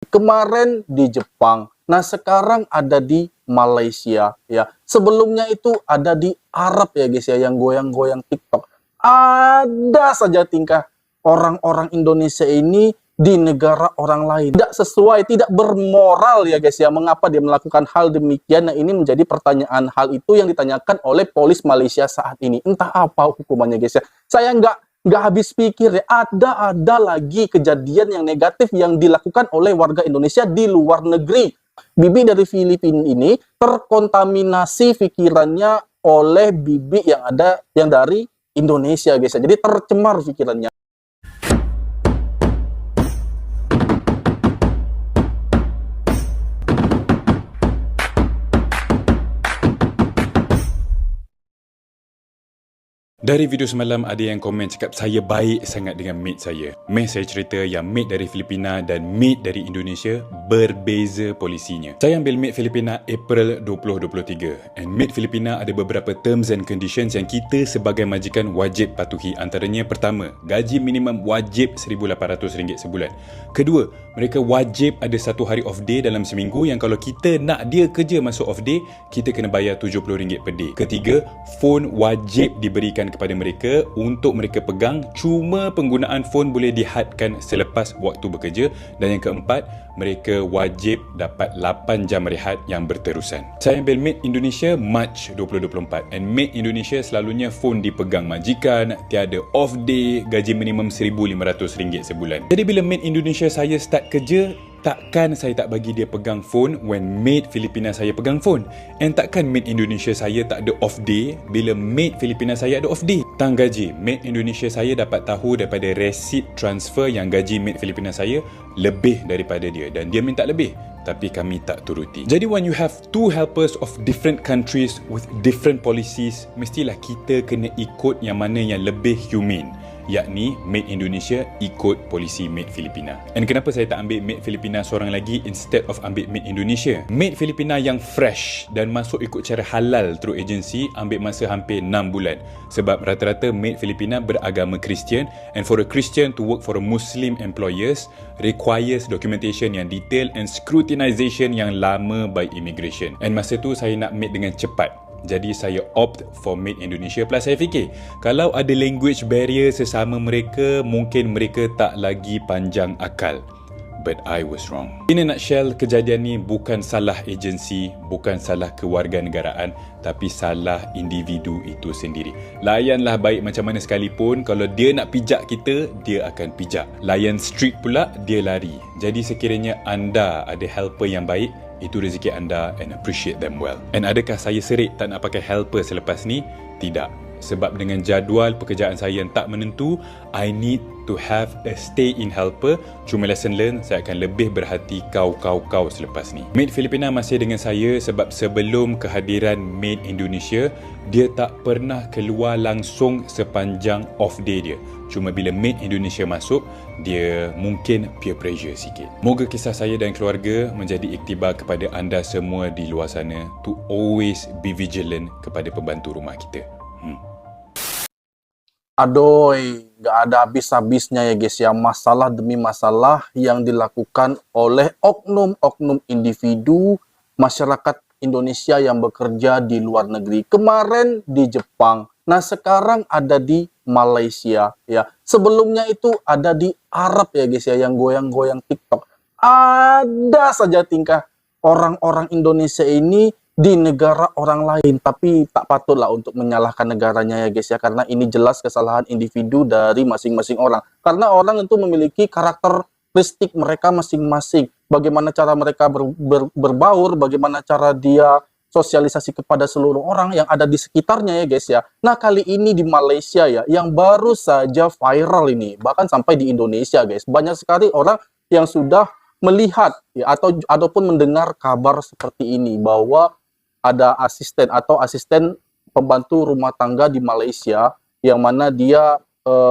Kemarin di Jepang, nah sekarang ada di Malaysia ya. Sebelumnya itu ada di Arab ya guys ya, yang goyang-goyang TikTok. Ada saja tingkah orang-orang Indonesia ini di negara orang lain. Tidak sesuai, tidak bermoral ya guys ya. Mengapa dia melakukan hal demikian? Nah ini menjadi pertanyaan, hal itu yang ditanyakan oleh polis Malaysia saat ini. Entah apa hukumannya guys ya. Saya nggak habis pikir ya. Ada lagi kejadian yang negatif yang dilakukan oleh warga Indonesia di luar negeri. Bibi dari Filipina ini terkontaminasi pikirannya oleh bibi yang dari Indonesia guys ya. Jadi tercemar pikirannya. Dari video semalam ada yang komen cakap saya baik sangat dengan mate saya. Saya cerita yang mate dari Filipina dan mate dari Indonesia berbeza polisinya. Saya ambil mate Filipina April 2023 and mate Filipina ada beberapa terms and conditions yang kita sebagai majikan wajib patuhi. Antaranya pertama, gaji minimum wajib RM1,800 sebulan. Kedua, mereka wajib ada satu hari off day dalam seminggu yang kalau kita nak dia kerja masuk off day, kita kena bayar RM70 per day. Ketiga, phone wajib diberikan kepada mereka untuk mereka pegang, cuma penggunaan phone boleh dihadkan selepas waktu bekerja. Dan yang keempat, mereka wajib dapat 8 jam rehat yang berterusan. Saya ambil mate Indonesia Mac 2024 and mate Indonesia selalunya phone dipegang majikan, tiada off day, gaji minimum RM1,500 sebulan. Jadi bila mate Indonesia saya start kerja, takkan saya tak bagi dia pegang phone when mate Filipina saya pegang phone. And takkan mate Indonesia saya tak ada off day bila mate Filipina saya ada off day. Tang gaji, mate Indonesia saya dapat tahu daripada resit transfer yang gaji mate Filipina saya lebih daripada dia dan dia minta lebih, tapi kami tak turuti. Jadi when you have two helpers of different countries with different policies, mestilah kita kena ikut yang mana yang lebih humane, yakni mate Indonesia ikut polisi mate Filipina. And kenapa saya tak ambil mate Filipina seorang lagi instead of ambil mate Indonesia? Mate Filipina yang fresh dan masuk ikut cara halal through agency ambil masa hampir 6 bulan. Sebab rata-rata mate Filipina beragama Kristian and for a Christian to work for a Muslim employers requires documentation yang detail and scrutinization yang lama by immigration. And masa tu saya nak mate dengan cepat. Jadi saya opt for mate Indonesia. Plus saya fikir kalau ada language barrier sesama mereka, mungkin mereka tak lagi panjang akal. But I was wrong. In a nutshell, kejadian ni bukan salah agensi, bukan salah kewarganegaraan, tapi salah individu itu sendiri. Layanlah baik macam mana sekalipun, kalau dia nak pijak kita, dia akan pijak. Layan strict pula, dia lari. Jadi sekiranya anda ada helper yang baik, itu rezeki anda and appreciate them well. And adakah saya serik tak nak pakai helper selepas ni? Tidak. Sebab dengan jadual pekerjaan saya yang tak menentu, I need to have a stay-in helper. Cuma lesson learn, saya akan lebih berhati kau selepas ni. Mate Filipina masih dengan saya sebab sebelum kehadiran mate Indonesia, dia tak pernah keluar langsung sepanjang off day dia. Cuma bila mate Indonesia masuk, dia mungkin peer pressure sikit. Moga kisah saya dan keluarga menjadi iktibar kepada anda semua di luar sana to always be vigilant kepada pembantu rumah kita. Aduh, gak ada habis-habisnya ya guys ya, masalah demi masalah yang dilakukan oleh oknum-oknum individu masyarakat Indonesia yang bekerja di luar negeri. Kemarin di Jepang, nah sekarang ada di Malaysia ya. Sebelumnya itu ada di Arab ya guys ya, yang goyang-goyang TikTok. Ada saja tingkah orang-orang Indonesia ini di negara orang lain, tapi tak patutlah untuk menyalahkan negaranya ya guys ya, karena ini jelas kesalahan individu dari masing-masing orang. Karena orang itu memiliki karakteristik mereka masing-masing, bagaimana cara mereka berbaur, bagaimana cara dia sosialisasi kepada seluruh orang yang ada di sekitarnya ya guys ya. Nah kali ini di Malaysia ya, yang baru saja viral ini, bahkan sampai di Indonesia guys, banyak sekali orang yang sudah melihat ya, ataupun mendengar kabar seperti ini, bahwa ada asisten pembantu rumah tangga di Malaysia yang mana dia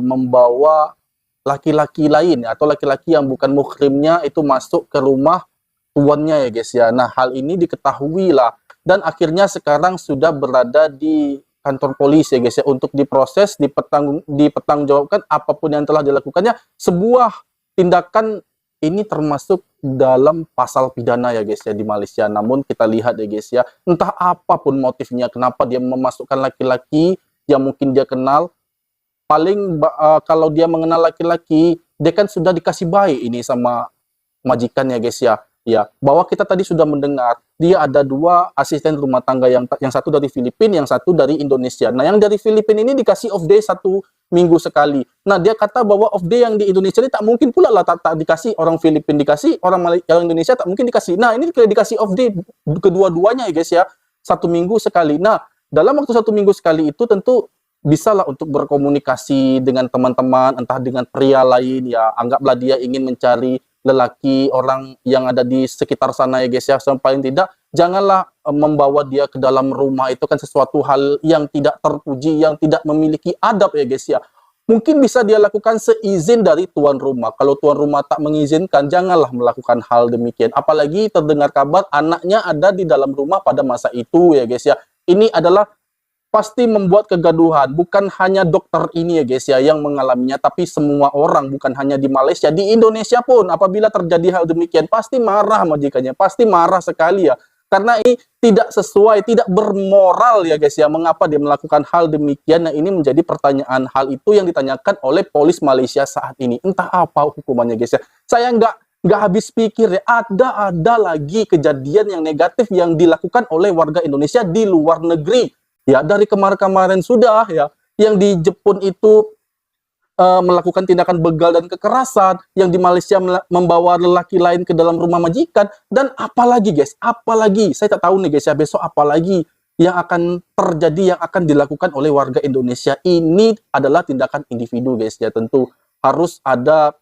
membawa laki-laki lain atau laki-laki yang bukan muhrimnya itu masuk ke rumah tuannya ya guys ya. Nah hal ini diketahui lah dan akhirnya sekarang sudah berada di kantor polisi ya guys ya, untuk diproses, dipertanggungjawabkan apapun yang telah dilakukannya. Sebuah tindakan ini termasuk dalam pasal pidana ya guys ya di Malaysia. Namun kita lihat ya guys ya, entah apapun motifnya, kenapa dia memasukkan laki-laki yang mungkin dia kenal. Kalau dia mengenal laki-laki, dia kan sudah dikasih baik ini sama majikan ya guys ya. Ya, bahwa kita tadi sudah mendengar dia ada 2 asisten rumah tangga, yang satu dari Filipina, yang satu dari Indonesia. Nah, yang dari Filipina ini dikasih off day 1 minggu sekali. Nah, dia kata bahwa off day yang di Indonesia ini tak mungkin pula lah tak dikasih, orang Filipina dikasih, orang Indonesia tak mungkin dikasih. Nah, ini dikasih off day kedua-duanya ya guys ya, 1 minggu sekali. Nah, dalam waktu 1 minggu sekali itu tentu bisalah untuk berkomunikasi dengan teman-teman, entah dengan pria lain ya, anggaplah dia ingin mencari lelaki orang yang ada di sekitar sana ya guys ya. Paling tidak janganlah membawa dia ke dalam rumah, itu kan sesuatu hal yang tidak terpuji, yang tidak memiliki adab ya guys ya. Mungkin bisa dia lakukan seizin dari tuan rumah. Kalau tuan rumah tak mengizinkan, janganlah melakukan hal demikian. Apalagi terdengar kabar anaknya ada di dalam rumah pada masa itu ya guys ya. Ini adalah pasti membuat kegaduhan. Bukan hanya dokter ini ya guys ya yang mengalaminya, tapi semua orang, bukan hanya di Malaysia, di Indonesia pun apabila terjadi hal demikian pasti marah majikannya, pasti marah sekali ya. Karena ini tidak sesuai, tidak bermoral ya guys ya. Mengapa dia melakukan hal demikian? Nah, ini menjadi pertanyaan, hal itu yang ditanyakan oleh polis Malaysia saat ini. Entah apa hukumannya guys ya. Saya nggak habis pikir ya, ada lagi kejadian yang negatif yang dilakukan oleh warga Indonesia di luar negeri. Ya, dari kemarin-kemarin sudah ya, yang di Jepun itu melakukan tindakan begal dan kekerasan, yang di Malaysia membawa lelaki lain ke dalam rumah majikan, dan apalagi guys, apalagi, saya tak tahu nih guys ya, besok apalagi yang akan terjadi, yang akan dilakukan oleh warga Indonesia. Ini adalah tindakan individu guys ya, tentu harus ada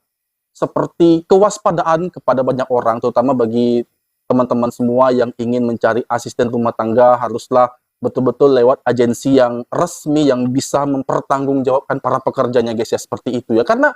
seperti kewaspadaan kepada banyak orang, terutama bagi teman-teman semua yang ingin mencari asisten rumah tangga, haruslah betul-betul lewat agensi yang resmi yang bisa mempertanggungjawabkan para pekerjanya guys ya, seperti itu ya. Karena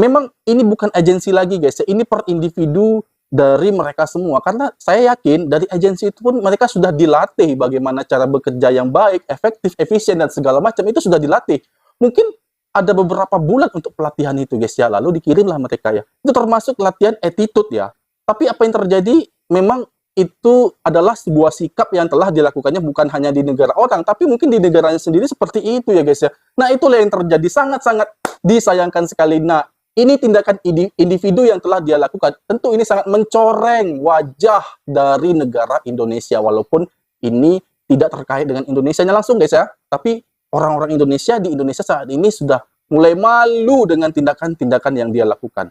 memang ini bukan agensi lagi guys ya, ini per individu dari mereka semua. Karena saya yakin dari agensi itu pun mereka sudah dilatih bagaimana cara bekerja yang baik, efektif, efisien dan segala macam, itu sudah dilatih. Mungkin ada beberapa bulan untuk pelatihan itu guys ya, lalu dikirimlah mereka ya. Itu termasuk latihan attitude ya. Tapi apa yang terjadi, memang itu adalah sebuah sikap yang telah dilakukannya bukan hanya di negara orang, tapi mungkin di negaranya sendiri seperti itu ya guys ya. Nah, itulah yang terjadi, sangat-sangat disayangkan sekali. Nah, ini tindakan individu yang telah dia lakukan. Tentu ini sangat mencoreng wajah dari negara Indonesia, walaupun ini tidak terkait dengan Indonesianya langsung guys ya. Tapi orang-orang Indonesia di Indonesia saat ini sudah mulai malu dengan tindakan-tindakan yang dia lakukan.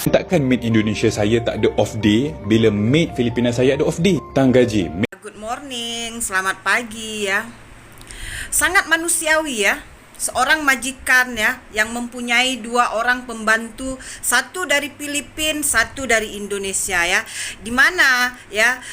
Takkan maid Indonesia saya tak ada off day bila maid Filipina saya ada off day? Tang gaji. Good morning, selamat pagi ya. Sangat manusiawi ya. Seorang majikan ya yang mempunyai 2 orang pembantu, satu dari Filipina, satu dari Indonesia ya. Di mana ya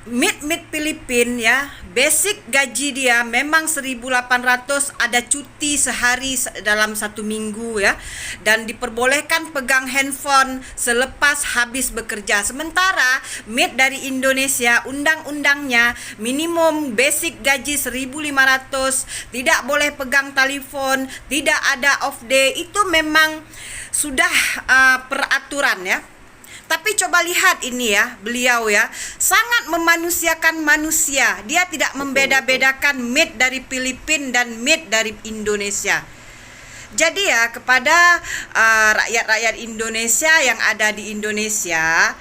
maid Filipina ya, basic gaji dia memang 1.800, ada cuti sehari dalam 1 minggu ya, dan diperbolehkan pegang handphone selepas habis bekerja. Sementara maid dari Indonesia, undang-undangnya minimum basic gaji 1.500, tidak boleh pegang telepon, tidak ada off day. Itu memang sudah peraturan ya. Tapi coba lihat ini ya, beliau ya sangat memanusiakan manusia. Dia tidak membeda-bedakan maid dari Filipina dan maid dari Indonesia. Jadi ya, kepada rakyat-rakyat Indonesia yang ada di Indonesia,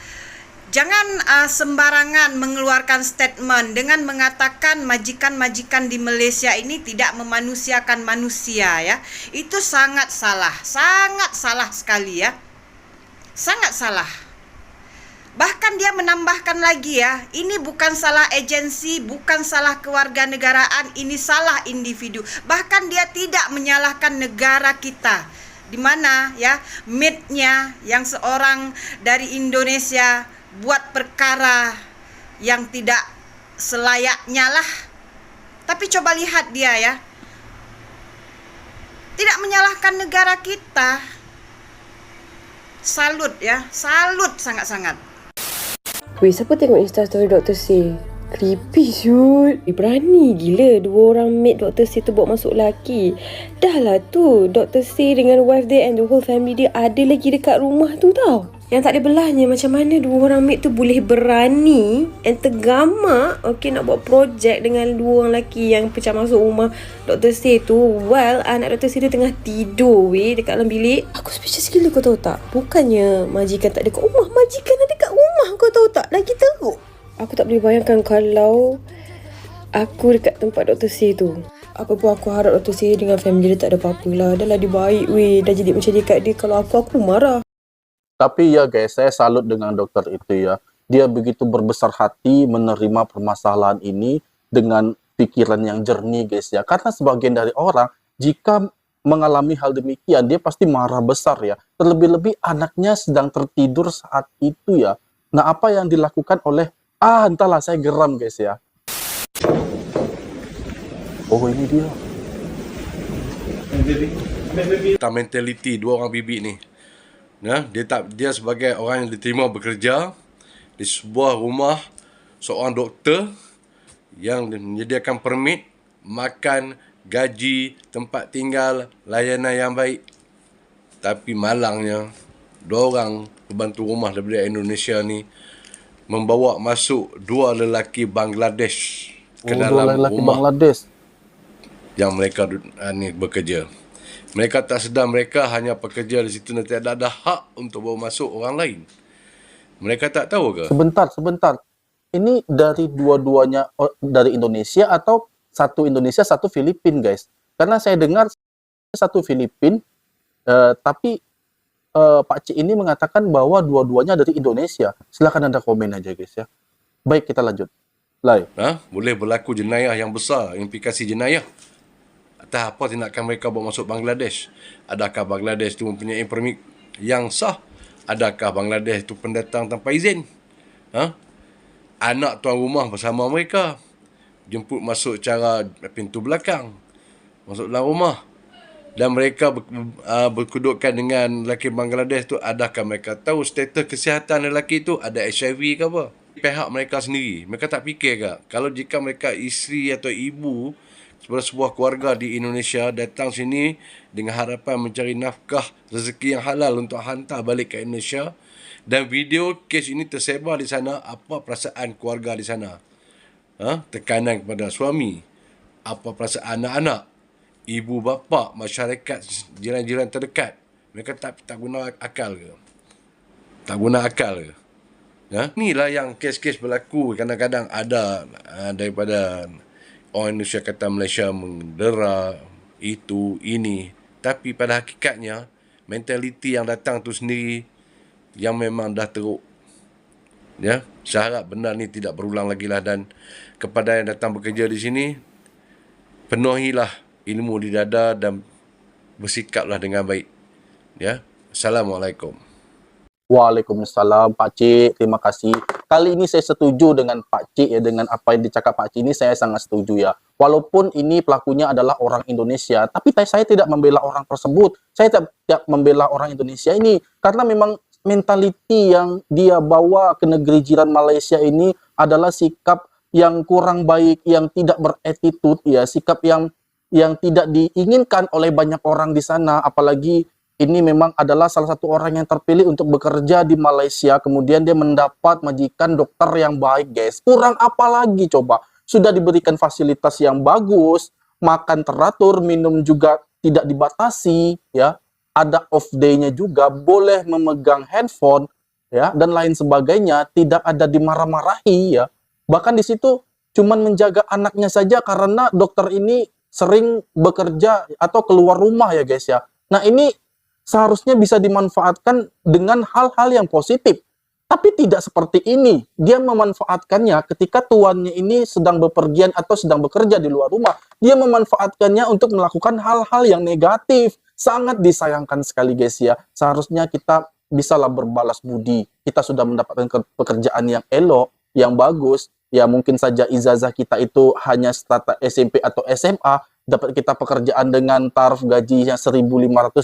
jangan sembarangan mengeluarkan statement dengan mengatakan majikan-majikan di Malaysia ini tidak memanusiakan manusia ya. Itu sangat salah sekali ya. Sangat salah. Bahkan dia menambahkan lagi ya, ini bukan salah agensi, bukan salah kewarganegaraan, ini salah individu. Bahkan dia tidak menyalahkan negara kita, di mana ya maidnya yang seorang dari Indonesia buat perkara yang tidak selayaknya lah. Tapi coba lihat dia ya, tidak menyalahkan negara kita. Salut ya, salut sangat-sangat. Weh, siapa tengok Instastory Dr. C? Creepy Syut. Berani gila dua orang maid Dr. C tu bawa masuk lelaki. Dah lah tu Dr. C dengan wife dia and the whole family dia ada lagi dekat rumah tu tau. Yang tak ada belahnya macam mana dua orang maid tu boleh berani and tergamak nak buat projek dengan dua orang lelaki yang pecah masuk rumah Dr. C tu. Well, anak Dr. C dia tengah tidur dekat dalam bilik. Aku speechless gila, kau tahu tak? Bukannya majikan tak ada kat rumah, majikan ada kat rumah, kau tahu tak? Lagi teruk. Aku tak boleh bayangkan kalau aku dekat tempat Dr. C tu. Apa pun aku harap Dr. C dengan family dia tak ada apa-apa lah. Dah lah dia baik dah jadi macam dia kat dia. Kalau aku marah. Tapi ya guys, saya salut dengan dokter itu ya. Dia begitu berbesar hati menerima permasalahan ini dengan pikiran yang jernih guys ya. Karena sebagian dari orang jika mengalami hal demikian dia pasti marah besar ya. Terlebih-lebih anaknya sedang tertidur saat itu ya. Nah, apa yang dilakukan oleh entahlah, saya geram guys ya. Oh, ini dia. Mentaliti dua orang bibik ni. Dia sebagai orang yang diterima bekerja di sebuah rumah seorang doktor yang menyediakan permit, makan, gaji, tempat tinggal, layanan yang baik. Tapi malangnya, dua orang pembantu rumah daripada Indonesia ni membawa masuk dua lelaki Bangladesh ke dalam rumah Bangladesh yang mereka ni bekerja. Mereka tak sedar mereka hanya pekerja di situ dan tidak ada hak untuk bawa masuk orang lain. Mereka tak tahu ke? Sebentar. Ini dari dua-duanya dari Indonesia atau satu Indonesia, satu Filipin guys? Karena saya dengar satu Filipin, tapi Pak Cik ini mengatakan bahwa dua-duanya dari Indonesia. Silakan Anda komen aja guys ya. Baik, kita lanjut. Lai. Boleh berlaku jenayah yang besar, implikasi jenayah. Atas apa tindakan mereka bawa masuk Bangladesh? Adakah Bangladesh itu mempunyai permit yang sah? Adakah Bangladesh itu pendatang tanpa izin? Anak tuan rumah bersama mereka jemput masuk cara pintu belakang, masuk dalam rumah. Dan mereka berkedudukan dengan lelaki Bangladesh tu, adakah mereka tahu status kesihatan lelaki tu ada HIV ke apa? Pihak mereka sendiri, mereka tak fikir ke? Kalau jika mereka isteri atau ibu sebuah keluarga di Indonesia datang sini dengan harapan mencari nafkah rezeki yang halal untuk hantar balik ke Indonesia dan video kes ini tersebar di sana, apa perasaan keluarga di sana? Tekanan kepada suami, apa perasaan anak-anak, ibu bapa, masyarakat, jiran-jiran terdekat. Mereka tak guna akal ke? Tak guna akal ke? Inilah yang kes-kes berlaku. Kadang-kadang ada daripada orang Indonesia kata Malaysia mendera, itu, ini. Tapi pada hakikatnya, mentaliti yang datang tu sendiri yang memang dah teruk. Saya harap benda ni tidak berulang lagi lah. Dan kepada yang datang bekerja di sini, penuhilah ilmu di dada dan bersikaplah dengan baik. Assalamualaikum. Waalaikumsalam Pak Cik, terima kasih. Kali ini saya setuju dengan Pak Cik ya, dengan apa yang dicakap Pak Cik ini saya sangat setuju ya. Walaupun ini pelakunya adalah orang Indonesia, tapi saya tidak membela orang tersebut. Saya tidak membela orang Indonesia ini karena memang mentaliti yang dia bawa ke negeri jiran Malaysia ini adalah sikap yang kurang baik, yang tidak beretitude ya, sikap yang tidak diinginkan oleh banyak orang di sana. Apalagi ini memang adalah salah satu orang yang terpilih untuk bekerja di Malaysia, kemudian dia mendapat majikan dokter yang baik guys. Kurang apa lagi coba? Sudah diberikan fasilitas yang bagus, makan teratur, minum juga tidak dibatasi ya. Ada off day-nya juga, boleh memegang handphone ya dan lain sebagainya, tidak ada dimarah-marahi ya. Bahkan di situ cuman menjaga anaknya saja karena dokter ini sering bekerja atau keluar rumah ya guys ya. Nah, ini seharusnya bisa dimanfaatkan dengan hal-hal yang positif. Tapi tidak seperti ini. Dia memanfaatkannya ketika tuannya ini sedang bepergian atau sedang bekerja di luar rumah. Dia memanfaatkannya untuk melakukan hal-hal yang negatif. Sangat disayangkan sekali guys ya. Seharusnya kita bisalah berbalas budi. Kita sudah mendapatkan pekerjaan yang elok, yang bagus. Ya mungkin saja ijazah kita itu hanya strata SMP atau SMA. Dapat kita pekerjaan dengan taraf gaji yang 1.500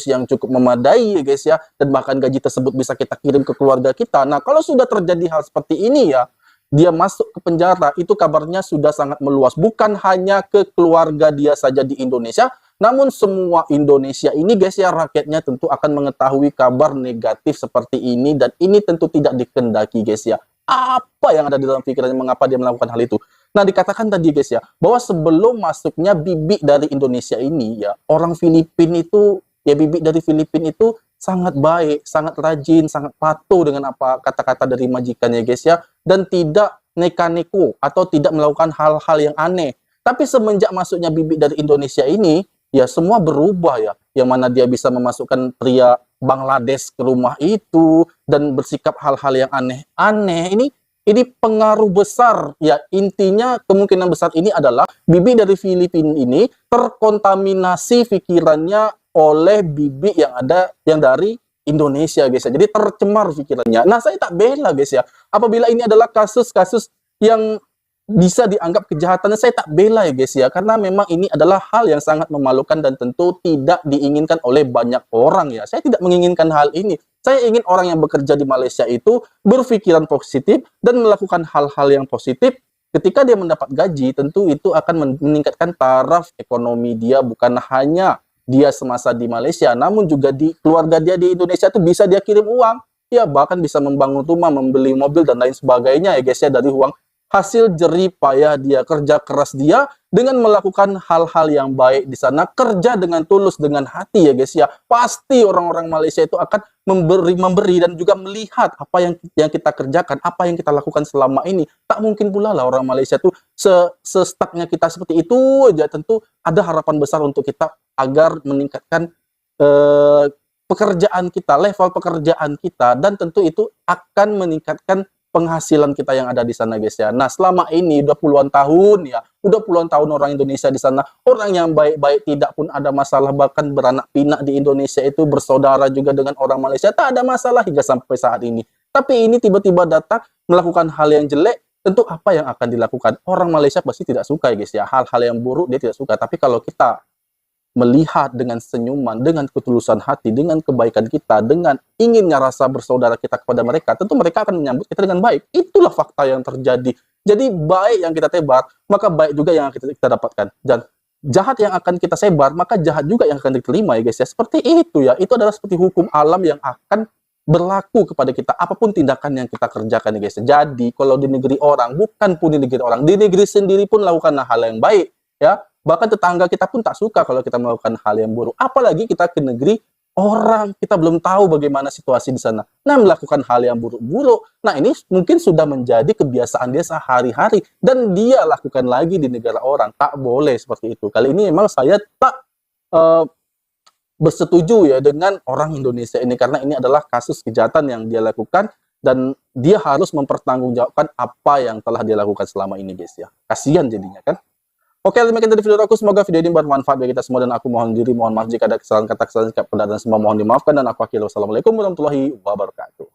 yang cukup memadai ya guys ya. Dan bahkan gaji tersebut bisa kita kirim ke keluarga kita. Nah kalau sudah terjadi hal seperti ini ya, dia masuk ke penjara, itu kabarnya sudah sangat meluas. Bukan hanya ke keluarga dia saja di Indonesia, namun semua Indonesia ini guys ya, rakyatnya tentu akan mengetahui kabar negatif seperti ini, dan ini tentu tidak dikendaki guys ya. Apa yang ada di dalam pikirannya, mengapa dia melakukan hal itu? Nah, dikatakan tadi guys ya, bahwa sebelum masuknya Bibi dari Indonesia ini ya, orang Filipina itu, ya Bibi dari Filipina itu sangat baik, sangat rajin, sangat patuh dengan apa kata-kata dari majikannya guys ya, dan tidak neka-neko atau tidak melakukan hal-hal yang aneh. Tapi semenjak masuknya Bibi dari Indonesia ini, ya semua berubah ya. Yang mana dia bisa memasukkan pria Bangladesh ke rumah itu dan bersikap hal-hal yang aneh-aneh. Ini pengaruh besar ya, intinya kemungkinan besar ini adalah Bibi dari Filipina ini terkontaminasi pikirannya oleh Bibi yang dari Indonesia guys ya. Jadi tercemar pikirannya. Nah, saya tak bela guys ya. Apabila ini adalah kasus-kasus yang bisa dianggap kejahatannya, saya tak bela ya guys ya. Karena memang ini adalah hal yang sangat memalukan dan tentu tidak diinginkan oleh banyak orang ya. Saya tidak menginginkan hal ini. Saya ingin orang yang bekerja di Malaysia itu berpikiran positif dan melakukan hal-hal yang positif. Ketika dia mendapat gaji, tentu itu akan meningkatkan taraf ekonomi dia, bukan hanya dia semasa di Malaysia, namun juga di keluarga dia di Indonesia itu bisa dia kirim uang. Ya, bahkan bisa membangun rumah, membeli mobil, dan lain sebagainya ya guys ya, dari uang hasil jerih payah dia, kerja keras dia, dengan melakukan hal-hal yang baik di sana, kerja dengan tulus, dengan hati ya guys ya. Pasti orang-orang Malaysia itu akan memberi dan juga melihat apa yang kita kerjakan, apa yang kita lakukan selama ini. Tak mungkin pula lah orang Malaysia itu se-stucknya kita seperti itu aja. Tentu ada harapan besar untuk kita agar meningkatkan pekerjaan kita, level pekerjaan kita, dan tentu itu akan meningkatkan penghasilan kita yang ada di sana guys ya. Nah, selama ini udah puluhan tahun ya, udah puluhan tahun orang Indonesia di sana, orang yang baik-baik, tidak pun ada masalah, bahkan beranak pinak di Indonesia itu, bersaudara juga dengan orang Malaysia, tak ada masalah hingga sampai saat ini. Tapi ini tiba-tiba datang melakukan hal yang jelek, tentu apa yang akan dilakukan? Orang Malaysia pasti tidak suka ya guys ya, hal-hal yang buruk dia tidak suka. Tapi kalau kita melihat dengan senyuman, dengan ketulusan hati, dengan kebaikan kita, dengan inginnya rasa bersaudara kita kepada mereka, tentu mereka akan menyambut kita dengan baik. Itulah fakta yang terjadi. Jadi baik yang kita tebar, maka baik juga yang kita dapatkan. Dan jahat yang akan kita sebar, maka jahat juga yang akan diterima ya guys ya. Seperti itu ya. Itu adalah seperti hukum alam yang akan berlaku kepada kita, apapun tindakan yang kita kerjakan ya guys. Jadi kalau di negeri orang, bukan pun di negeri orang, di negeri sendiri pun lakukan hal yang baik ya. Bahkan tetangga kita pun tak suka kalau kita melakukan hal yang buruk. Apalagi kita ke negeri orang, kita belum tahu bagaimana situasi di sana. Nah, melakukan hal yang buruk-buruk. Nah, ini mungkin sudah menjadi kebiasaan dia sehari-hari. Dan dia lakukan lagi di negara orang. Tak boleh seperti itu. Kali ini memang saya tak bersetuju ya dengan orang Indonesia ini. Karena ini adalah kasus kejahatan yang dia lakukan. Dan dia harus mempertanggungjawabkan apa yang telah dia lakukan selama ini guys ya. Kasihan jadinya kan. Oke, demikian dari video aku. Semoga video ini bermanfaat bagi kita semua, dan aku mohon diri, mohon maaf jika ada kesalahan kata, kesalahan sikap, dan semua mohon dimaafkan, dan aku akhiri. Wassalamualaikum warahmatullahi wabarakatuh.